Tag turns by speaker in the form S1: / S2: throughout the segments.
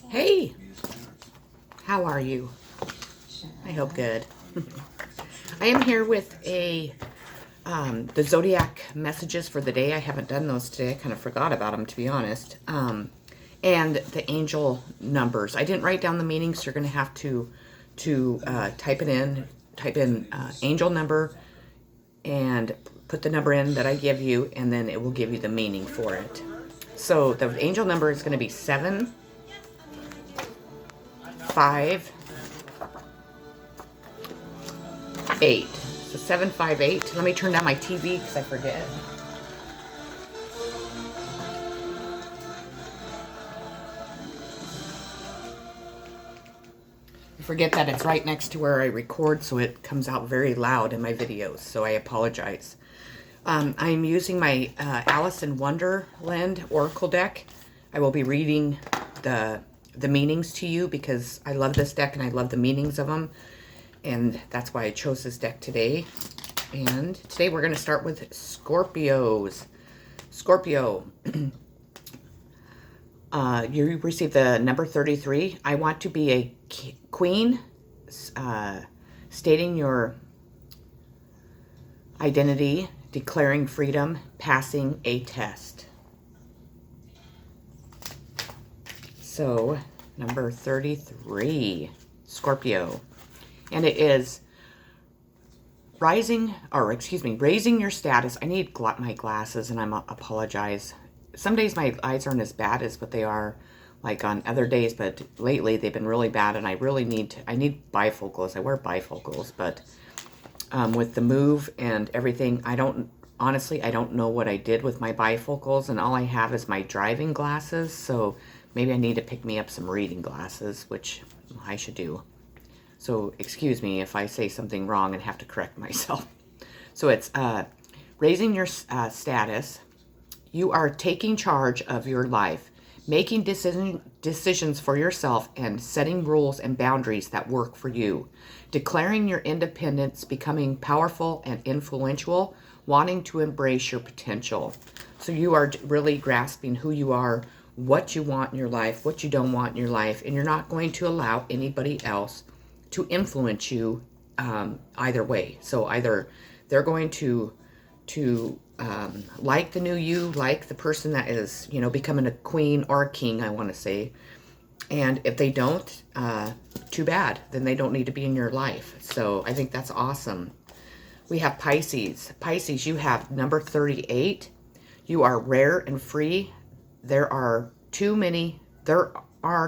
S1: Hey, how are you? I hope good. I am here with the Zodiac messages for the day. I haven't done those today. I kind of forgot about them, to be honest. And the angel numbers. I didn't write down the meanings, so you're going to have to type it in. Type in angel number and put the number in that I give you, and then it will give you the meaning for it. So the angel number is going to be 7, 5, 8. So 758. Let me turn down my TV because I forget. I forget that it's right next to where I record, so it comes out very loud in my videos, so I apologize. I'm using my Alice in Wonderland Oracle deck. I will be reading the meanings to you because I love this deck and I love the meanings of them. And that's why I chose this deck today. And today we're going to start with Scorpios. Scorpio, you received the number 33. I want to be a queen, stating your identity, declaring freedom, passing a test. So, number 33, Scorpio. And it is raising your status. I need my glasses, and I apologize. Some days my eyes aren't as bad as what they are like on other days, but lately they've been really bad, and I really need bifocals. I wear bifocals, but with the move and everything, I don't know what I did with my bifocals, and all I have is my driving glasses, so maybe I need to pick me up some reading glasses, which I should do. So excuse me if I say something wrong and have to correct myself. So it's raising your status. You are taking charge of your life, making decisions for yourself, and setting rules and boundaries that work for you. Declaring your independence, becoming powerful and influential, wanting to embrace your potential. So you are really grasping who you are, what you want in your life, what you don't want in your life, and you're not going to allow anybody else to influence you either way. So either they're going to like the new you, like the person that is, becoming a queen or a king, I want to say. And if they don't, too bad. Then they don't need to be in your life. So I think that's awesome. We have Pisces. Pisces, you have number 38. You are rare and free. There are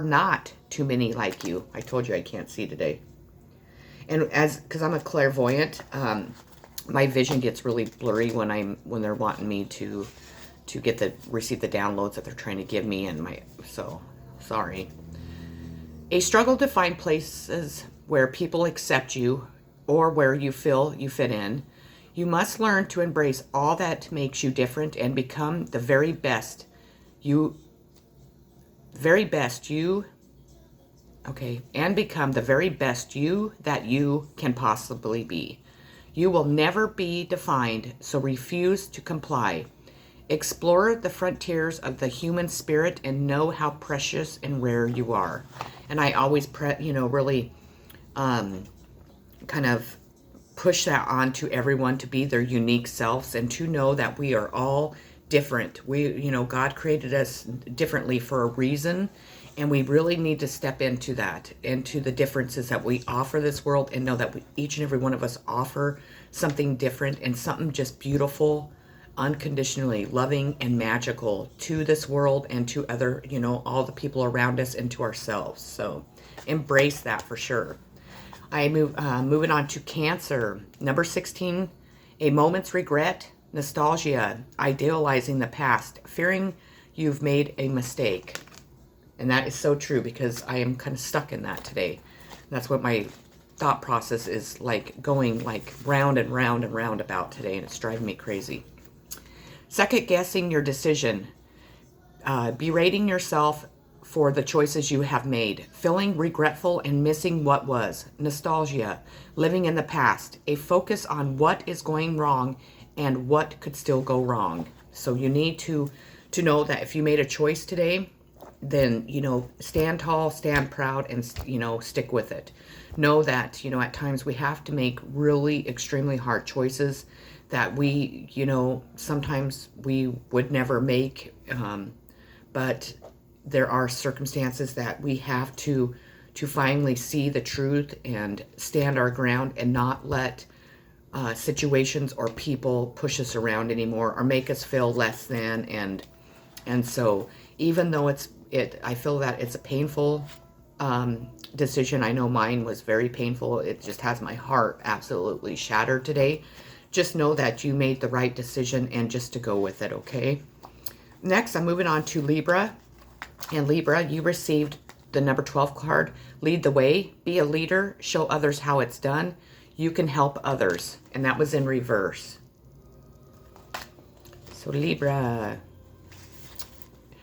S1: not too many like you. I told you I can't see today. And because I'm a clairvoyant, my vision gets really blurry when they're wanting me to receive the downloads that they're trying to give me, so sorry. A struggle to find places where people accept you or where you feel you fit in. You must learn to embrace all that makes you different and become the very best you that you can possibly be. You will never be defined, so refuse to comply. Explore the frontiers of the human spirit and know how precious and rare you are. And I always, really kind of push that on to everyone to be their unique selves and to know that we are all different. God created us differently for a reason. And we really need to step into that, into the differences that we offer this world, and know that each and every one of us offer something different and something just beautiful, unconditionally loving and magical to this world and to other, all the people around us and to ourselves. So embrace that for sure. Moving on to Cancer. Number 16, a moment's regret, nostalgia, idealizing the past, fearing you've made a mistake. And that is so true because I am kind of stuck in that today. That's what my thought process is going round and round and round about today, and it's driving me crazy. Second guessing your decision, berating yourself for the choices you have made, feeling regretful and missing what was, nostalgia, living in the past, a focus on what is going wrong and what could still go wrong. So you need to know that if you made a choice today, then, stand tall, stand proud, and, stick with it. Know that, at times we have to make really extremely hard choices that we, sometimes we would never make. But there are circumstances that we have to finally see the truth and stand our ground and not let situations or people push us around anymore or make us feel less than. And so even though I feel that it's a painful decision. I know mine was very painful. It just has my heart absolutely shattered today. Just know that you made the right decision and just to go with it, okay? Next, I'm moving on to Libra. And Libra, you received the number 12 card. Lead the way. Be a leader. Show others how it's done. You can help others. And that was in reverse. So Libra.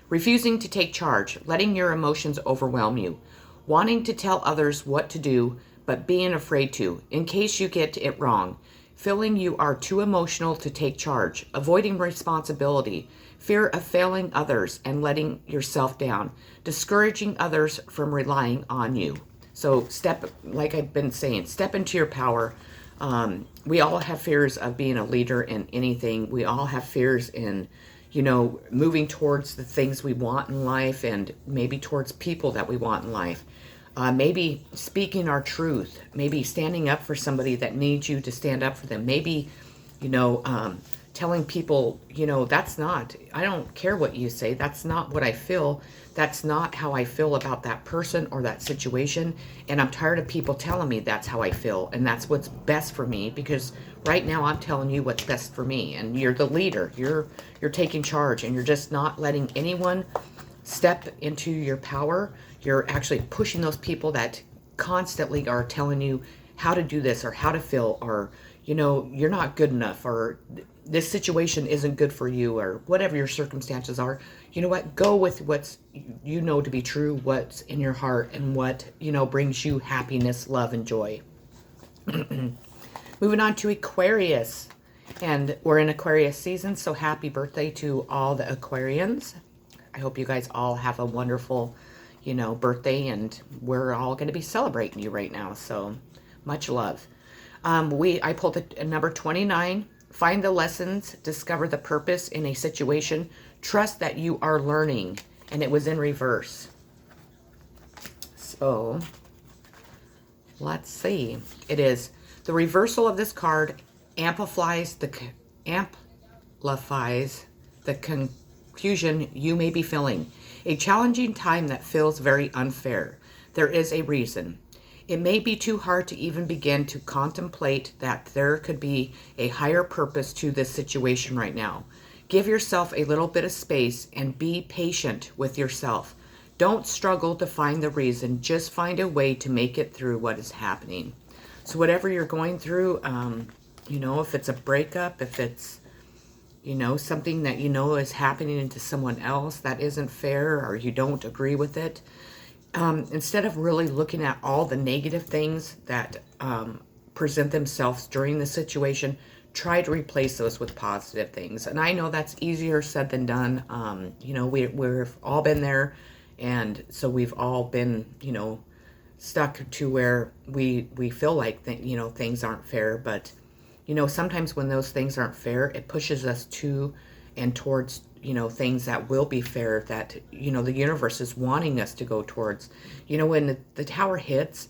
S1: Refusing to take charge. Letting your emotions overwhelm you. Wanting to tell others what to do, but being afraid to, in case you get it wrong. Feeling you are too emotional to take charge. Avoiding responsibility. Fear of failing others and letting yourself down. Discouraging others from relying on you. So like I've been saying, step into your power. We all have fears of being a leader in anything. We all have fears in, moving towards the things we want in life and maybe towards people that we want in life. Maybe speaking our truth, maybe standing up for somebody that needs you to stand up for them. Maybe, telling people, I don't care what you say. That's not what I feel. That's not how I feel about that person or that situation. And I'm tired of people telling me that's how I feel. And that's what's best for me, because right now I'm telling you what's best for me. And you're the leader. You're taking charge, and you're just not letting anyone step into your power. You're actually pushing those people that constantly are telling you how to do this or how to feel, or, you're not good enough, or this situation isn't good for you, or whatever your circumstances are. You know what? Go with what's, to be true, what's in your heart, and what, brings you happiness, love, and joy. Moving on to Aquarius. And we're in Aquarius season, so happy birthday to all the Aquarians. I hope you guys all have a wonderful, birthday, and we're all going to be celebrating you right now. So much love. I pulled a number 29. Find the lessons, discover the purpose in a situation, trust that you are learning. And it was in reverse. So let's see. It is the reversal of this card amplifies the confusion you may be feeling. A challenging time that feels very unfair. There is a reason. It may be too hard to even begin to contemplate that there could be a higher purpose to this situation right now. Give yourself a little bit of space and be patient with yourself. Don't struggle to find the reason. Just find a way to make it through what is happening. So whatever you're going through, if it's a breakup, if it's, something that is happening to someone else that isn't fair, or you don't agree with it, instead of really looking at all the negative things that present themselves during the situation, try to replace those with positive things. And I know that's easier said than done. We've all been there, and so we've all been, stuck to where we feel like things aren't fair. But sometimes when those things aren't fair, it pushes us to and towards things that will be fair, that the universe is wanting us to go towards. When the tower hits,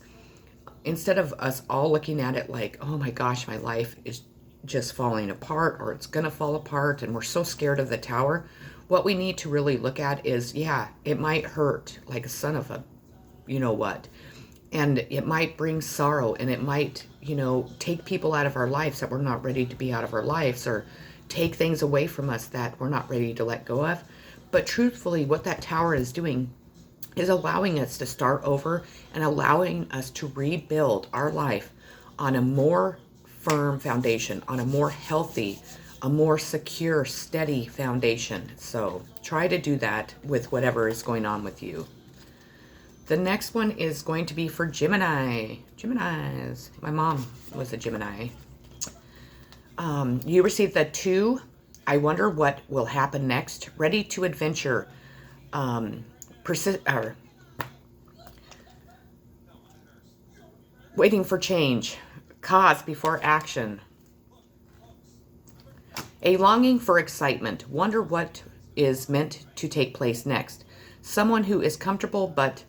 S1: instead of us all looking at it like, oh my gosh, my life is just falling apart, or it's gonna fall apart, and we're so scared of the tower, what we need to really look at is, it might hurt like a son of a what, and it might bring sorrow, and it might take people out of our lives that we're not ready to be out of our lives, or take things away from us that we're not ready to let go of. But truthfully, what that tower is doing is allowing us to start over and allowing us to rebuild our life on a more firm foundation, on a more healthy, a more secure, steady foundation. So try to do that with whatever is going on with you. The next one is going to be for Gemini. Geminis. My mom was a Gemini. You received the 2. I wonder what will happen next. Ready to adventure. waiting for change, cause before action, a longing for excitement, wonder what is meant to take place next, someone who is comfortable but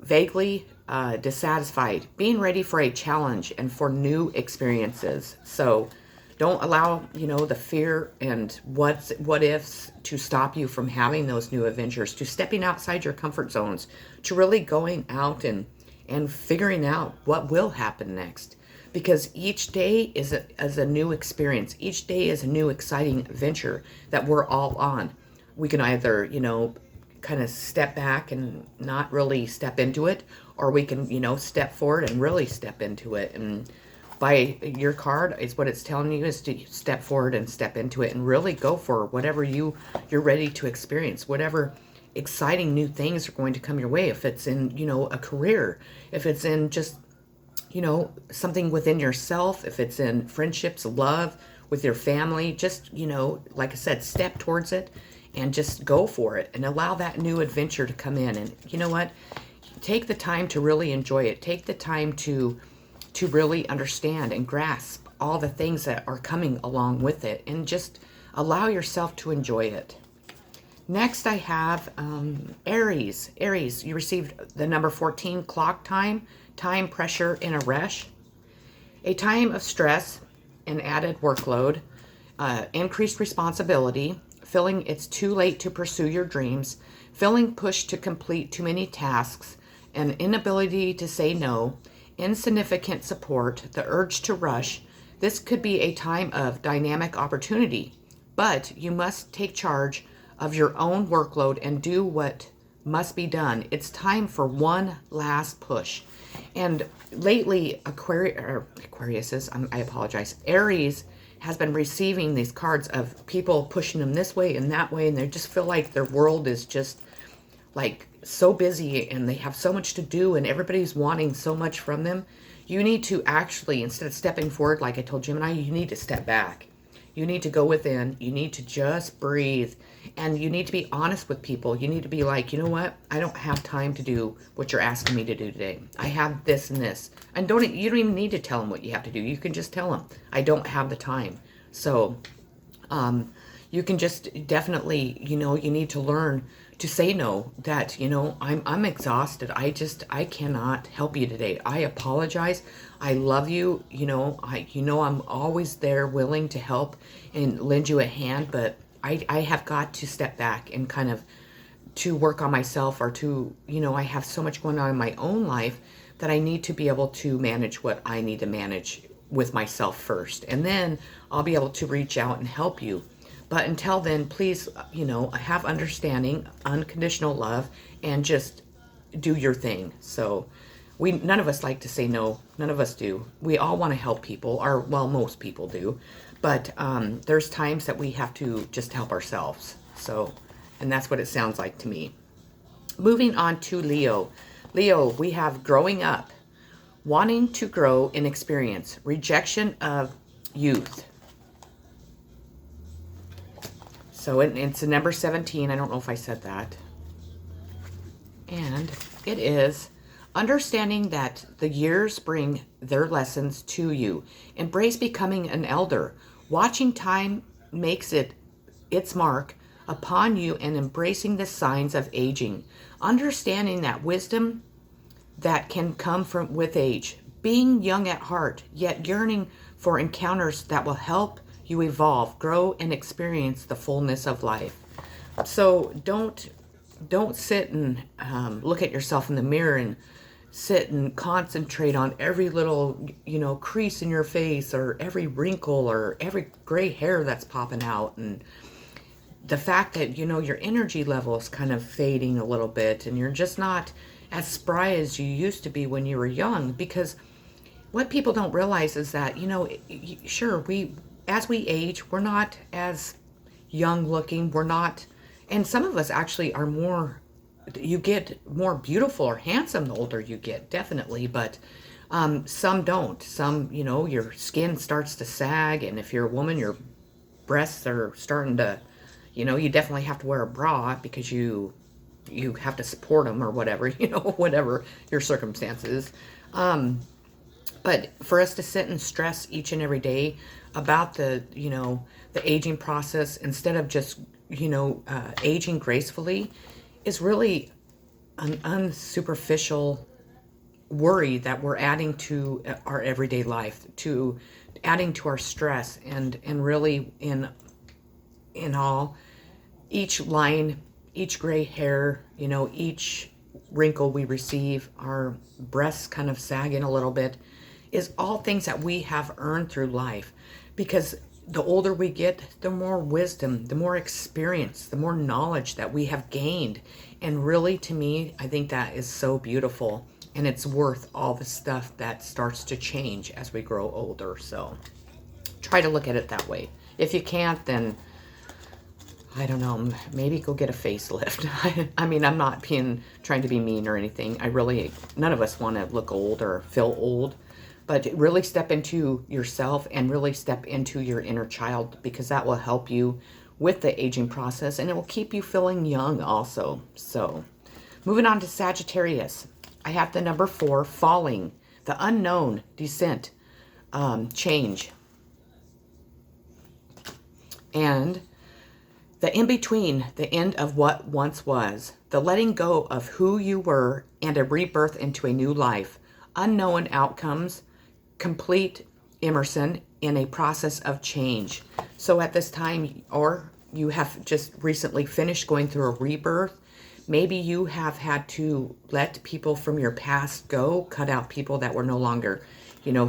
S1: vaguely dissatisfied, being ready for a challenge and for new experiences. So don't allow, the fear and what ifs to stop you from having those new adventures, to stepping outside your comfort zones, to really going out and figuring out what will happen next. Because each day is a new experience. Each day is a new exciting adventure that we're all on. We can either, kind of step back and not really step into it, or we can, step forward and really step into it. And by your card is what it's telling you is to step forward and step into it and really go for whatever you're ready to experience, whatever exciting new things are going to come your way. If it's in, a career, if it's in just, something within yourself, if it's in friendships, love with your family, just, like I said, step towards it and just go for it and allow that new adventure to come in. And you know what? Take the time to really enjoy it. Take the time to really understand and grasp all the things that are coming along with it, and just allow yourself to enjoy it. Next, I have Aries. Aries, you received the number 14, clock time, time pressure in a rush, a time of stress and added workload, increased responsibility, feeling it's too late to pursue your dreams, feeling pushed to complete too many tasks, an inability to say no, insignificant support, the urge to rush. This could be a time of dynamic opportunity, but you must take charge of your own workload and do what must be done. It's time for one last push. And lately, Aries has been receiving these cards of people pushing them this way and that way, and they just feel like their world is just like so busy and they have so much to do and everybody's wanting so much from them. You need to actually, instead of stepping forward, like I told Gemini, you need to step back. You need to go within. You need to just breathe. And you need to be honest with people. You need to be like, you know what? I don't have time to do what you're asking me to do today. I have this and this. And you don't even need to tell them what you have to do. You can just tell them, I don't have the time. So you can just definitely, you need to learn to say no, that, I'm exhausted. I cannot help you today. I apologize. I love you. I'm always there willing to help and lend you a hand, but I have got to step back and kind of to work on myself, or to, I have so much going on in my own life that I need to be able to manage what I need to manage with myself first. And then I'll be able to reach out and help you. But until then, please, have understanding, unconditional love, and just do your thing. So none of us like to say no. None of us do. We all want to help people, or, well, most people do. But there's times that we have to just help ourselves. So, and that's what it sounds like to me. Moving on to Leo. Leo, we have growing up, wanting to grow in experience, rejection of youth. So it's a number 17. I don't know if I said that. And it is understanding that the years bring their lessons to you. Embrace becoming an elder. Watching time makes its mark upon you, and embracing the signs of aging. Understanding that wisdom that can come with age. Being young at heart, yet yearning for encounters that will help you evolve, grow, and experience the fullness of life. So don't sit and look at yourself in the mirror and sit and concentrate on every little, crease in your face, or every wrinkle, or every gray hair that's popping out. And the fact that, your energy level is kind of fading a little bit, and you're just not as spry as you used to be when you were young. Because what people don't realize is that, sure, as we age, we're not as young looking. We're not, and some of us actually are more, you get more beautiful or handsome the older you get, definitely. But some don't. Some, your skin starts to sag, and if you're a woman, your breasts are starting to, you definitely have to wear a bra because you you have to support them or whatever, whatever your circumstances. But for us to sit and stress each and every day about the aging process instead of just, aging gracefully is really an unsuperficial worry that we're adding to our everyday life, to adding to our stress, and really in all, each line, each gray hair, each wrinkle we receive, our breasts kind of sagging a little bit, is all things that we have earned through life. Because the older we get, the more wisdom, the more experience, the more knowledge that we have gained. And really, to me, I think that is so beautiful. And it's worth all the stuff that starts to change as we grow older. So try to look at it that way. If you can't, then I don't know, maybe go get a facelift. I mean, I'm not trying to be mean or anything. None of us want to look old or feel old. But really step into yourself and really step into your inner child, because that will help you with the aging process, and it will keep you feeling young also. So moving on to Sagittarius. I have the number 4, falling, the unknown, descent, change. And the in-between, the end of what once was, the letting go of who you were and a rebirth into a new life, unknown outcomes, complete immersion in a process of change. So at this time, or you have just recently finished going through a rebirth, maybe you have had to let people from your past go, cut out people that were no longer,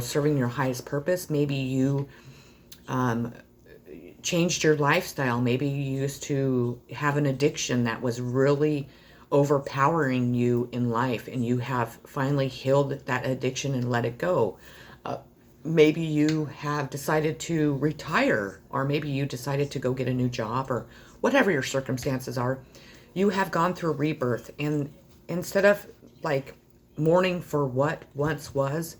S1: serving your highest purpose. Maybe you changed your lifestyle. Maybe you used to have an addiction that was really overpowering you in life, and you have finally healed that addiction and let it go. Maybe you have decided to retire, or maybe you decided to go get a new job, or whatever your circumstances are. You have gone through rebirth, and instead of mourning for what once was,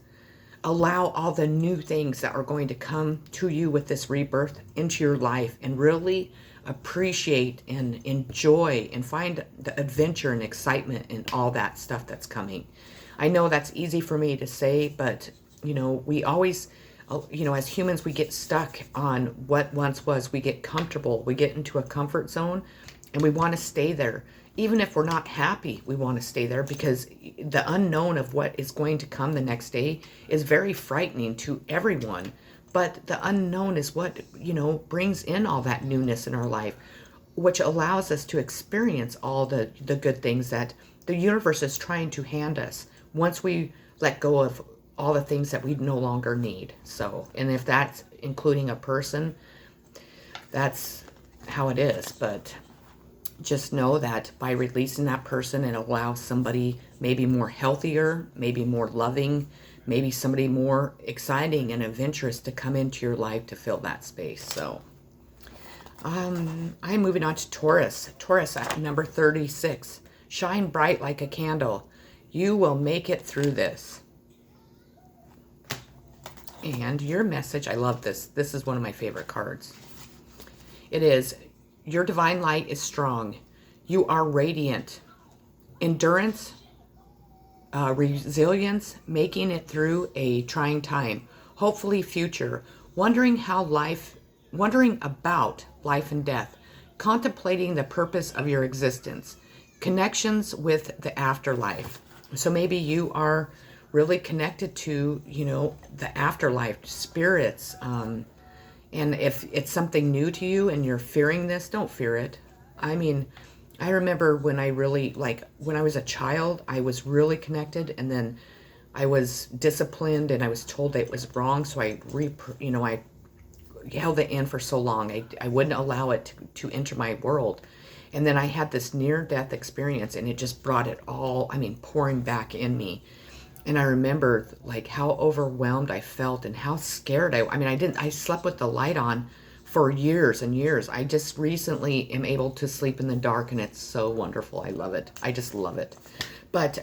S1: allow all the new things that are going to come to you with this rebirth into your life, and really appreciate and enjoy and find the adventure and excitement in all that stuff that's coming. I know that's easy for me to say, but we always, as humans, we get stuck on what once was. We get comfortable. We get into a comfort zone, and we want to stay there. Even if we're not happy, we want to stay there, because the unknown of what is going to come the next day is very frightening to everyone. But the unknown is what, brings in all that newness in our life, which allows us to experience all the good things that the universe is trying to hand us once we let go of all the things that we no longer need. So, and if that's including a person, that's how it is. But just know that by releasing that person, it allows somebody maybe more healthier, maybe more loving, maybe somebody more exciting and adventurous to come into your life to fill that space. So I'm moving on to Taurus. Taurus at number 36. Shine bright like a candle. You will make it through this. And your message, I love this. This is one of my favorite cards. It is, your divine light is strong. You are radiant. Endurance, resilience, making it through a trying time. Hopefully future. Wondering about life and death. Contemplating the purpose of your existence. Connections with the afterlife. So maybe you are really connected to, the afterlife, spirits. And if it's something new to you and you're fearing this, don't fear it. I mean, I remember when I was a child, I was really connected, and then I was disciplined and I was told that it was wrong. So I held it in for so long. I wouldn't allow it to enter my world. And then I had this near-death experience, and it just brought it all, pouring back in me. And I remember how overwhelmed I felt and how scared I slept with the light on for years and years. I just recently am able to sleep in the dark, and it's so wonderful. I love it. I just love it. But,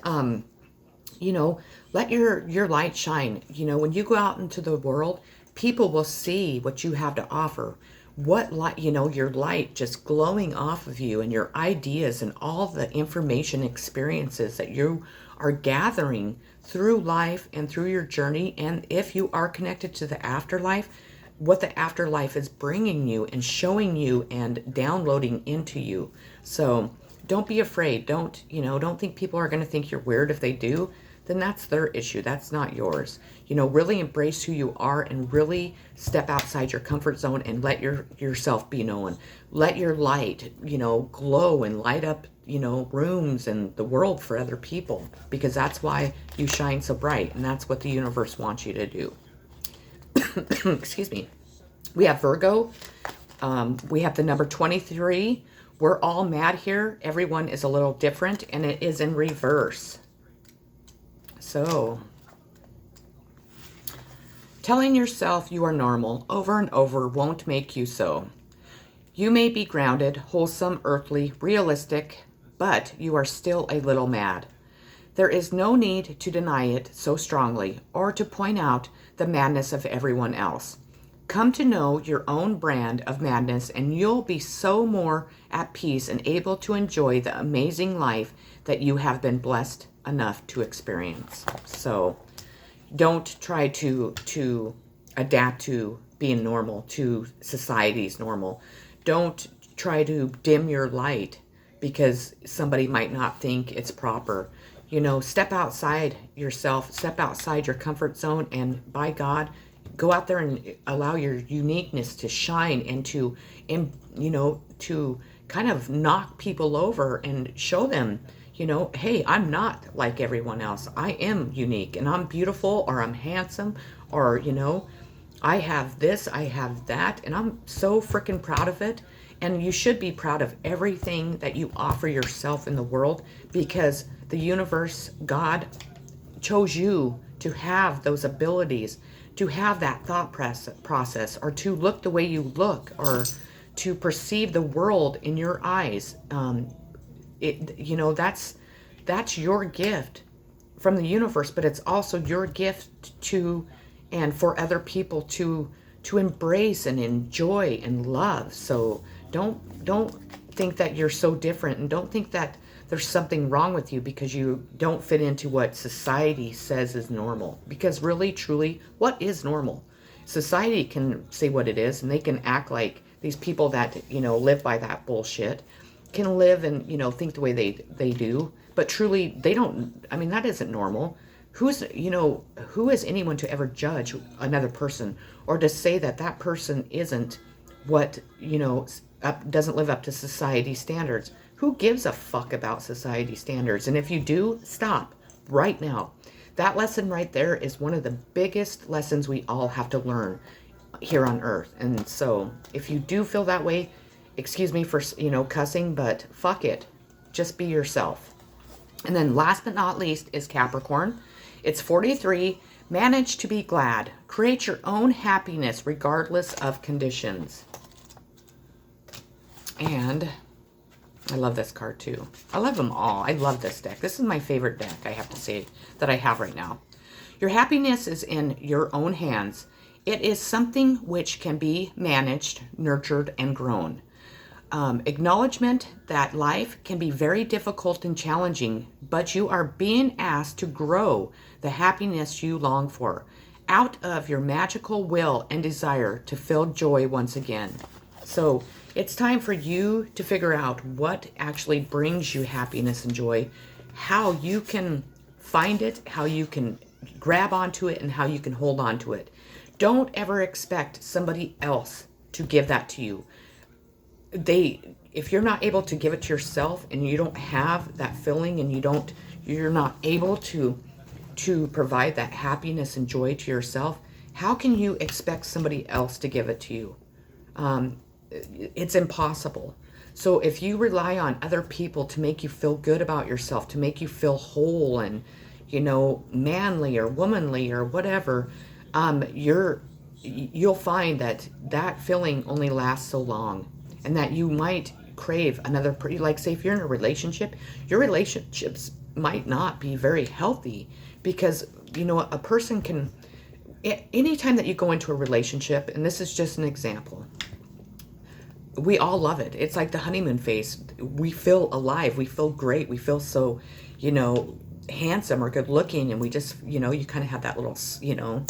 S1: let your light shine. When you go out into the world, people will see what you have to offer. what light, you know, your light just glowing off of you, and your ideas and all the information experiences that you are gathering through life and through your journey. And if you are connected to the afterlife, what the afterlife is bringing you and showing you and downloading into you. So don't be afraid. Don't think people are going to think you're weird. If they do, then that's their issue. That's not yours. Really embrace who you are and really step outside your comfort zone and let yourself be known. Let your light, glow and light up, rooms and the world for other people, because that's why you shine so bright, and that's what the universe wants you to do. Excuse me. We have Virgo. We have the number 23. We're all mad here. Everyone is a little different, and it is in reverse. So, telling yourself you are normal over and over won't make you so. You may be grounded, wholesome, earthly, realistic, but you are still a little mad. There is no need to deny it so strongly or to point out the madness of everyone else. Come to know your own brand of madness, and you'll be so more at peace and able to enjoy the amazing life that you have been blessed enough to experience. So don't try to adapt to being normal, to society's normal. Don't try to dim your light because somebody might not think it's proper. Step outside yourself, step outside your comfort zone, and by God, go out there and allow your uniqueness to shine and to kind of knock people over and show them, hey, I'm not like everyone else. I am unique, and I'm beautiful, or I'm handsome, or, I have this, I have that, and I'm so freaking proud of it. And you should be proud of everything that you offer yourself in the world, because the universe, God, chose you to have those abilities, to have that thought process, or to look the way you look, or to perceive the world in your eyes. That's your gift from the universe, but it's also your gift to and for other people to embrace and enjoy and love. So don't think that you're so different, and don't think that there's something wrong with you because you don't fit into what society says is normal. Because really, truly, what is normal? Society can say what it is, and they can act like these people that, live by that bullshit can live and, think the way they do. But truly, they don't. I mean, that isn't normal. Who is anyone to ever judge another person, or to say that that person isn't what, doesn't live up to society standards? Who gives a fuck about society standards? And if you do, stop right now. That lesson right there is one of the biggest lessons we all have to learn here on earth. And so if you do feel that way, excuse me for, cussing, but fuck it. Just be yourself. And then last but not least is Capricorn. It's 43. Manage to be glad. Create your own happiness regardless of conditions. And I love this card too. I love them all. I love this deck. This is my favorite deck, I have to say, that I have right now. Your happiness is in your own hands. It is something which can be managed, nurtured, and grown. Acknowledgement that life can be very difficult and challenging, but you are being asked to grow the happiness you long for out of your magical will and desire to feel joy once again. So it's time for you to figure out what actually brings you happiness and joy, how you can find it, how you can grab onto it, and how you can hold on to it. Don't ever expect somebody else to give that to you. If you're not able to give it to yourself, and you don't have that feeling, and you're not able to provide that happiness and joy to yourself, how can you expect somebody else to give it to you? It's impossible. So if you rely on other people to make you feel good about yourself, to make you feel whole and, manly or womanly or whatever, you'll find that feeling only lasts so long, and that you might crave another, like say if you're in a relationship, your relationships might not be very healthy, because, a person can, anytime that you go into a relationship, and this is just an example, we all love it. It's like the honeymoon phase. We feel alive. We feel great. We feel so, you know, handsome or good looking. And we just, you know, you kind of have that little, you know,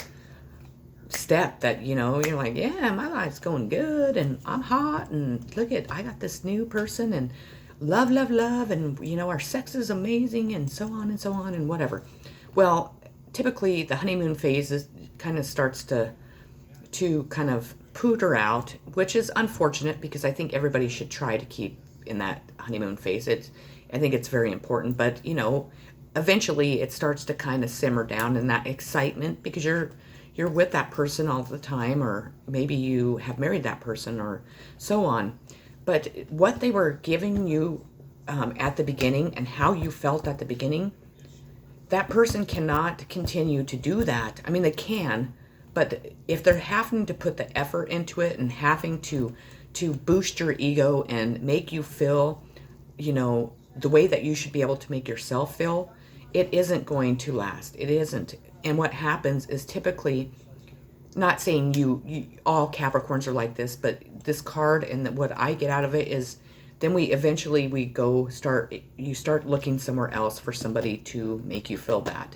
S1: step that, you know, you're like, yeah, my life's going good and I'm hot and look at, I got this new person and love, love, love. And, you know, our sex is amazing and so on and so on and whatever. Well, typically the honeymoon phase is kind of starts to kind of pooter out, which is unfortunate because I think everybody should try to keep in that honeymoon phase. I think it's very important, but you know, eventually it starts to kind of simmer down in that excitement because you're with that person all the time, or maybe you have married that person or so on. But what they were giving you at the beginning and how you felt at the beginning, that person cannot continue to do that. I mean, they can, but if they're having to put the effort into it and having to boost your ego and make you feel, you know, the way that you should be able to make yourself feel, it isn't going to last. It isn't. And what happens is typically, not saying you all Capricorns are like this, but this card and what I get out of it is then you start looking somewhere else for somebody to make you feel that.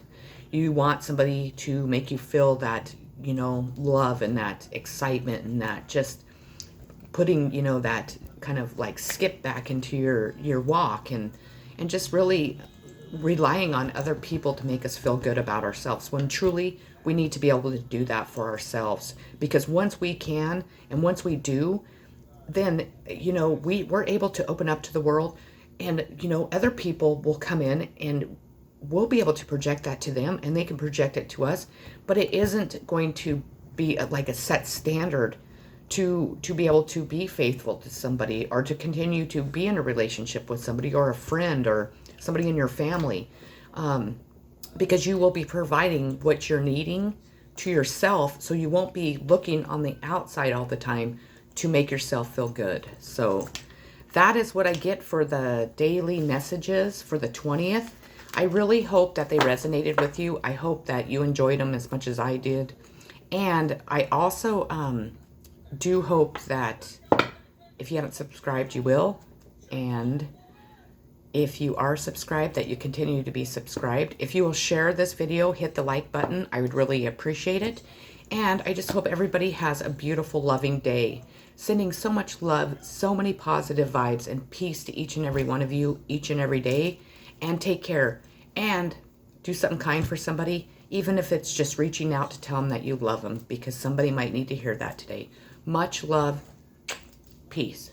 S1: You want somebody to make you feel that, you know, love and that excitement and that just putting, you know, that kind of like skip back into your walk and just really relying on other people to make us feel good about ourselves, when truly we need to be able to do that for ourselves. Because once we can and once we do, then, you know, we're able to open up to the world, and, you know, other people will come in and we'll be able to project that to them and they can project it to us. But it isn't going to be like a set standard to be able to be faithful to somebody or to continue to be in a relationship with somebody or a friend or somebody in your family, because you will be providing what you're needing to yourself, so you won't be looking on the outside all the time to make yourself feel good. So that is what I get for the daily messages for the 20th. I really hope that they resonated with you. I hope that you enjoyed them as much as I did. And I also do hope that if you haven't subscribed, you will. And if you are subscribed, that you continue to be subscribed. If you will share this video, hit the like button. I would really appreciate it. And I just hope everybody has a beautiful, loving day. Sending so much love, so many positive vibes and peace to each and every one of you each and every day. And take care. And do something kind for somebody, even if it's just reaching out to tell them that you love them, because somebody might need to hear that today. Much love. Peace.